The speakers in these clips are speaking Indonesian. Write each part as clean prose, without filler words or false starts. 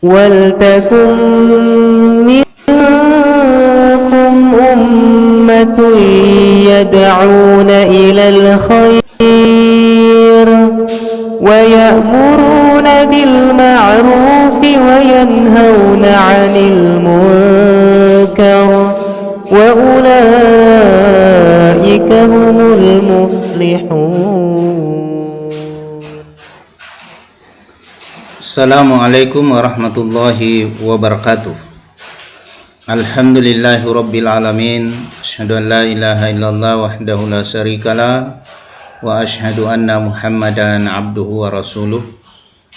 ولتكن منكم أمة يدعون إلى الخير ويأمرون بالمعروف وينهون عن المنكر وأولئك هم المفلحون. Assalamualaikum warahmatullahi wabarakatuh. Alhamdulillahi rabbil alamin. Asyhadu an la ilaha illallah wahdahu la syarikalah wa asyhadu anna Muhammadan abduhu wa rasuluh.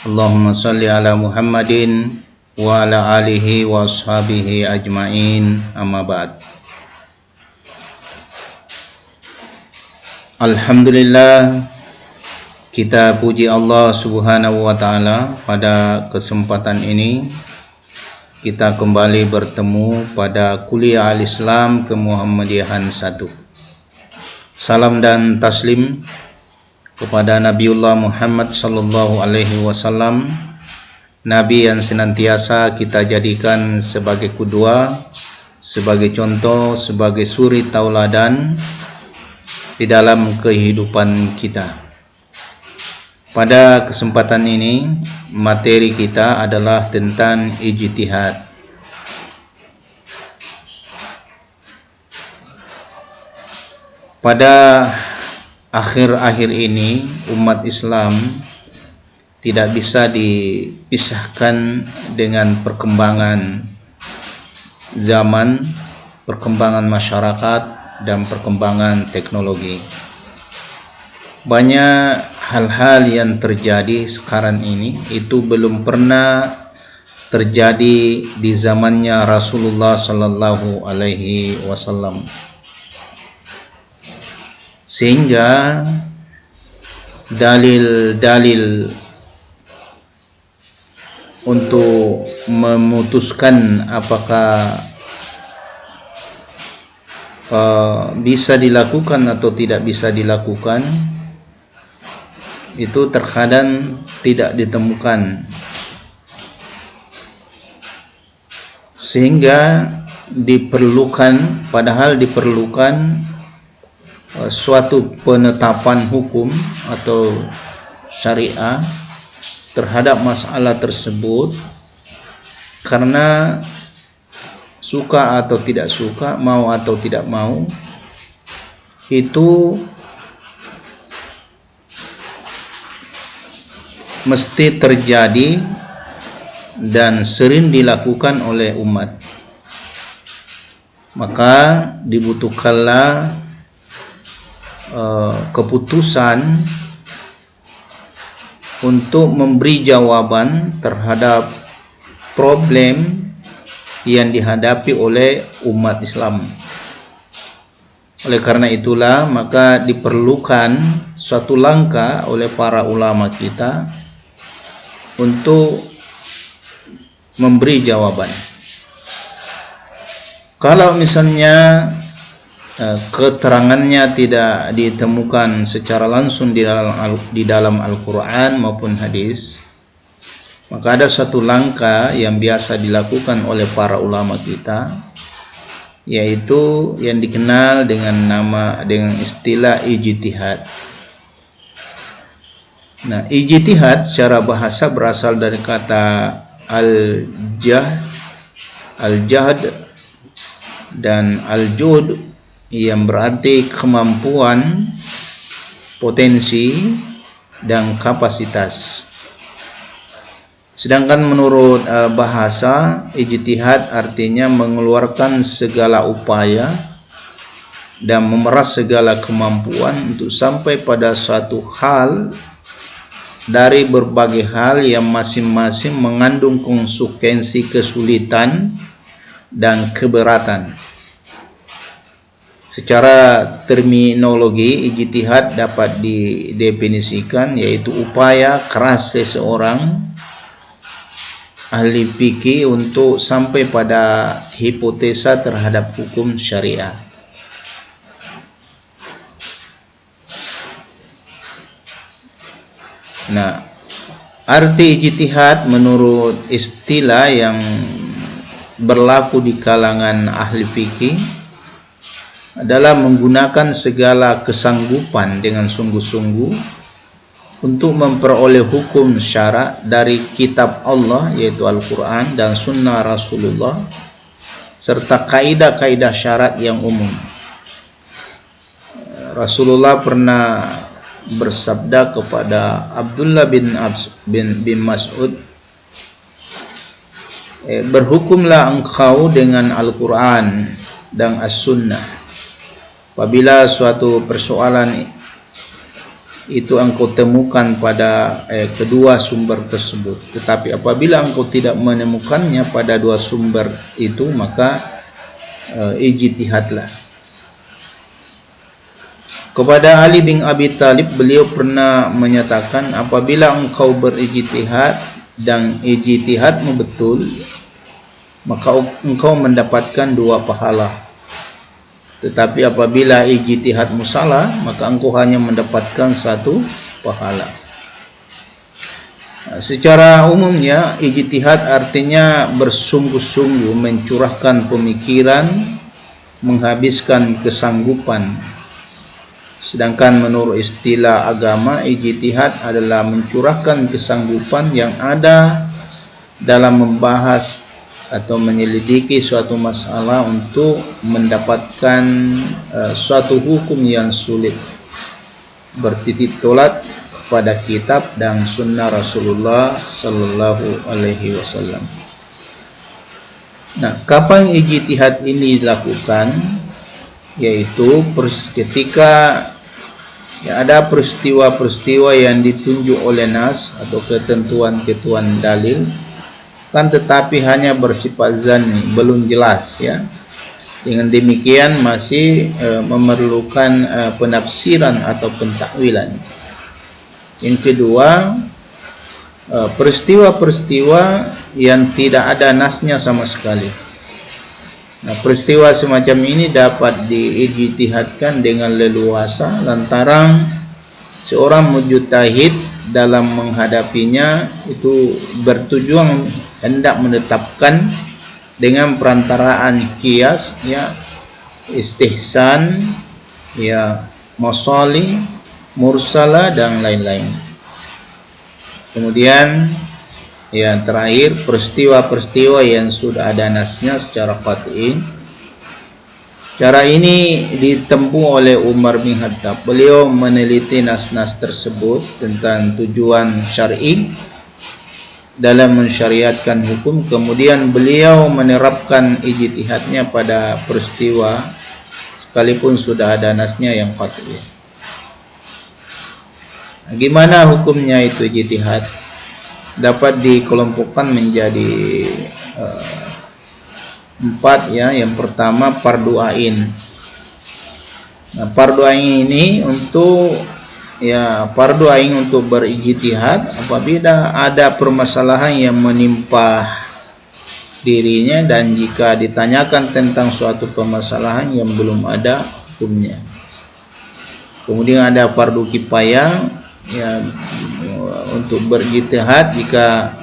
Allahumma shalli ala Muhammadin wa ala alihi wa ashabihi ajmain. Amma ba'd. Alhamdulillah, kita puji Allah Subhanahu wa Ta'ala. Pada kesempatan ini kita kembali bertemu pada kuliah Al-Islam Kemuhammadiyahan 1. Salam dan taslim kepada Nabiullah Muhammad sallallahu alaihi wasallam, Nabi yang senantiasa kita jadikan sebagai qudwah, sebagai contoh, sebagai suri tauladan di dalam kehidupan kita. Pada kesempatan ini, materi kita adalah tentang ijtihad. Pada akhir-akhir ini, umat Islam tidak bisa dipisahkan dengan perkembangan zaman, perkembangan masyarakat, dan perkembangan teknologi. Banyak hal-hal yang terjadi sekarang ini itu belum pernah terjadi di zamannya Rasulullah sallallahu alaihi wasallam. Sehingga dalil-dalil untuk memutuskan apakah bisa dilakukan atau tidak bisa dilakukan itu terkadang tidak ditemukan, sehingga diperlukan suatu penetapan hukum atau syariah terhadap masalah tersebut, karena suka atau tidak suka, mau atau tidak mau, itu mesti terjadi dan sering dilakukan oleh umat. Maka dibutuhkanlah keputusan untuk memberi jawaban terhadap problem yang dihadapi oleh umat Islam. Oleh karena itulah, maka diperlukan suatu langkah oleh para ulama kita untuk memberi jawaban. Kalau misalnya keterangannya tidak ditemukan secara langsung di dalam Al-Quran maupun hadis, maka ada satu langkah yang biasa dilakukan oleh para ulama kita, yaitu yang dikenal dengan istilah ijtihad. Nah, ijtihad secara bahasa berasal dari kata al-jahd dan al-jud, yang berarti kemampuan, potensi, dan kapasitas. Sedangkan menurut bahasa, ijtihad artinya mengeluarkan segala upaya dan memeras segala kemampuan untuk sampai pada suatu hal dari berbagai hal yang masing-masing mengandung konsekuensi kesulitan dan keberatan. Secara terminologi, ijtihad dapat didefinisikan yaitu upaya keras seseorang ahli fikih untuk sampai pada hipotesa terhadap hukum syariah. Nah, Arti ijtihad menurut istilah yang berlaku di kalangan ahli fikih adalah menggunakan segala kesanggupan dengan sungguh-sungguh untuk memperoleh hukum syara dari kitab Allah yaitu Al-Quran dan sunnah Rasulullah serta kaidah-kaidah syarat yang umum. Rasulullah pernah bersabda kepada Abdullah bin Mas'ud, berhukumlah engkau dengan Al-Quran dan As-Sunnah apabila suatu persoalan itu engkau temukan pada kedua sumber tersebut. Tetapi apabila engkau tidak menemukannya pada dua sumber itu, maka ijtihadlah. Kepada Ali bin Abi Thalib, beliau pernah menyatakan, apabila engkau berijtihad dan ijtihadmu betul, maka engkau mendapatkan dua pahala. Tetapi apabila ijtihadmu salah, maka engkau hanya mendapatkan satu pahala. Secara umumnya, ijtihad artinya bersungguh-sungguh mencurahkan pemikiran, menghabiskan kesanggupan. Sedangkan menurut istilah agama, ijtihad adalah mencurahkan kesanggupan yang ada dalam membahas atau menyelidiki suatu masalah untuk mendapatkan suatu hukum yang sulit, bertitik tolak kepada kitab dan sunnah Rasulullah Sallallahu Alaihi Wasallam. Nah, kapan ijtihad ini dilakukan? Yaitu ketika ada peristiwa-peristiwa yang ditunjuk oleh nas atau ketentuan-ketentuan dalil, kan tetapi hanya bersifat zanni, belum jelas ya. Dengan demikian masih memerlukan penafsiran atau pentakwilan. Yang kedua, peristiwa-peristiwa yang tidak ada nasnya sama sekali. Nah, peristiwa semacam ini dapat diijtihadkan dengan leluasa lantaran seorang mujtahid dalam menghadapinya itu bertujuan hendak menetapkan dengan perantaraan qiyas ya, istihsan ya, masalih, mursalah dan lain-lain. Kemudian yang terakhir, peristiwa-peristiwa yang sudah ada nasnya secara qat'i. Cara ini ditempuh oleh Umar bin Khattab. Beliau meneliti nas-nas tersebut tentang tujuan syar'i dalam mensyariatkan hukum, kemudian beliau menerapkan ijtihadnya pada peristiwa sekalipun sudah ada nasnya yang qat'i. Gimana hukumnya itu ijtihad? Dapat dikelompokkan menjadi 4 ya. Yang pertama fardu ain. Nah, fardu ain ini fardu ain untuk berijtihad apabila ada permasalahan yang menimpa dirinya dan jika ditanyakan tentang suatu permasalahan yang belum ada hukumnya. Kemudian ada fardu kifayah ya, untuk berijtihad jika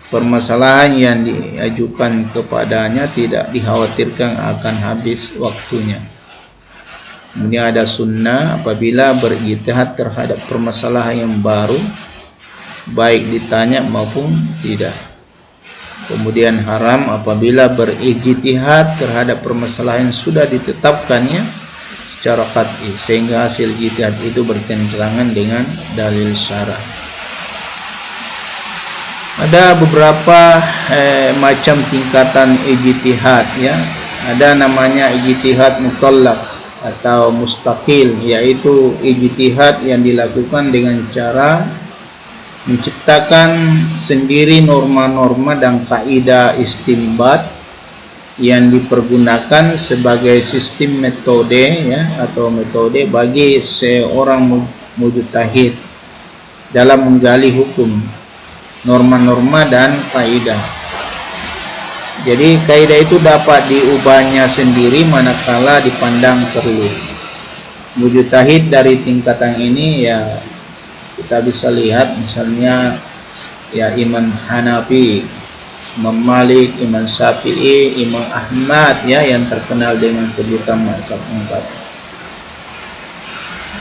permasalahan yang diajukan kepadanya tidak dikhawatirkan akan habis waktunya. Kemudian ada sunnah apabila berijtihad terhadap permasalahan yang baru, baik ditanya maupun tidak. Kemudian haram apabila berijtihad terhadap permasalahan yang sudah ditetapkannya secara qat'i sehingga hasil ijtihad itu bertentangan dengan dalil syara'. Ada beberapa macam tingkatan ijtihad ya. Ada namanya ijtihad mutallaq atau mustaqil, yaitu ijtihad yang dilakukan dengan cara menciptakan sendiri norma-norma dan kaidah istinbat yang dipergunakan sebagai sistem metode ya, atau metode bagi seorang mujtahid dalam menggali hukum, norma-norma dan kaidah. Jadi kaidah itu dapat diubahnya sendiri manakala dipandang perlu. Mujtahid dari tingkatan ini ya kita bisa lihat misalnya ya Imam Hanafi, Imam Malik, Imam Syafi'i, Imam Ahmad, ya, yang terkenal dengan sebutan mazhab 4.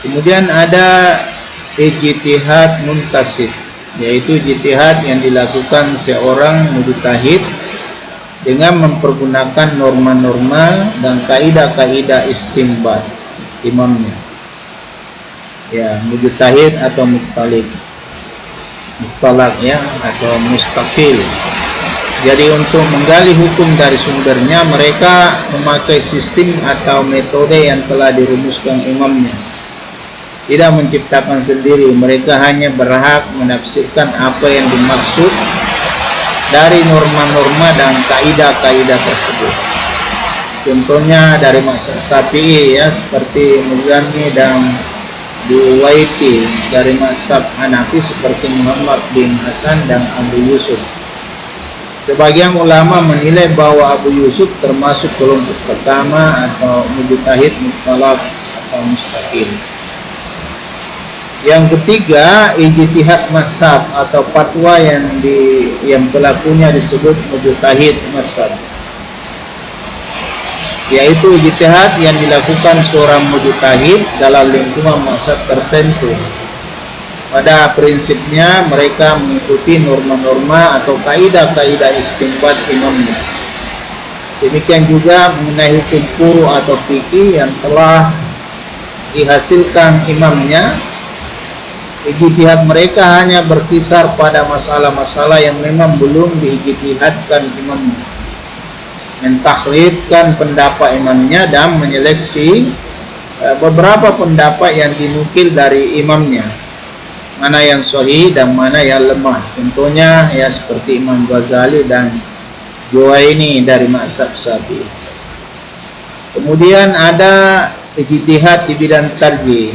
Kemudian ada ijtihad muntasib, yaitu ijtihad yang dilakukan seorang mujtahid dengan mempergunakan norma-norma dan kaidah-kaidah istinbat imamnya, ya, mujtahid atau muqtalid, muqtalak, ya, atau mustaqil. Jadi untuk menggali hukum dari sumbernya, mereka memakai sistem atau metode yang telah dirumuskan imamnya, tidak menciptakan sendiri. Mereka hanya berhak menafsirkan apa yang dimaksud dari norma-norma dan kaidah-kaidah tersebut. Contohnya dari mazhab Syafi'i, ya, seperti Muzani dan Duwaiti. Dari mazhab Hanafi seperti Muhammad bin Hasan dan Abu Yusuf. Sebagian ulama menilai bahwa Abu Yusuf termasuk kelompok pertama atau mujtahid mutlak atau mustaqil. Yang ketiga, ijtihad mazhab atau fatwa yang pelakunya disebut mujtahid mazhab, yaitu ijtihad yang dilakukan seorang mujtahid dalam lingkungan mazhab tertentu. Pada prinsipnya mereka mengikuti norma-norma atau kaidah-kaidah istinbat imamnya. Demikian juga mengenai hukum furu atau fikih yang telah dihasilkan imamnya. Ijtihad mereka hanya berkisar pada masalah-masalah yang memang belum diijtihadkan imamnya, mentahrifkan pendapat imamnya dan menyeleksi beberapa pendapat yang dinukil dari imamnya, mana yang sahih dan mana yang lemah. Contohnya, ya, seperti Imam Ghazali dan Juwaini dari mazhab Syafi'i. Kemudian ada ijtihad di bidang tarjih,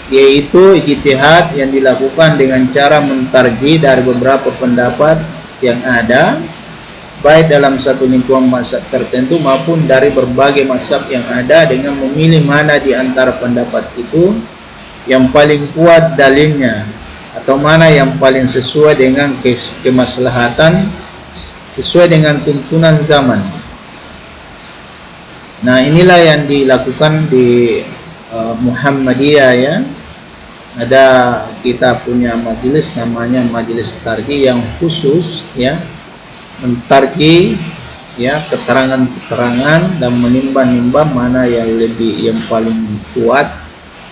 yaitu ijtihad yang dilakukan dengan cara mentarjih dari beberapa pendapat yang ada, baik dalam satu lingkungan mazhab tertentu maupun dari berbagai mazhab yang ada, dengan memilih mana di antara pendapat itu yang paling kuat dalilnya, atau mana yang paling sesuai dengan kemaslahatan, sesuai dengan tuntunan zaman. Nah, inilah yang dilakukan di Muhammadiyah, ya. Ada, kita punya majelis namanya majelis tarjih yang khusus, ya, mentarjih, ya, keterangan-keterangan dan menimbang-nimbang mana yang paling kuat,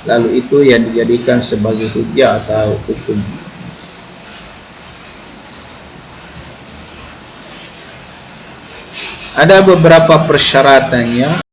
lalu itu yang dijadikan sebagai hujjah atau hukum. Ada beberapa persyaratannya.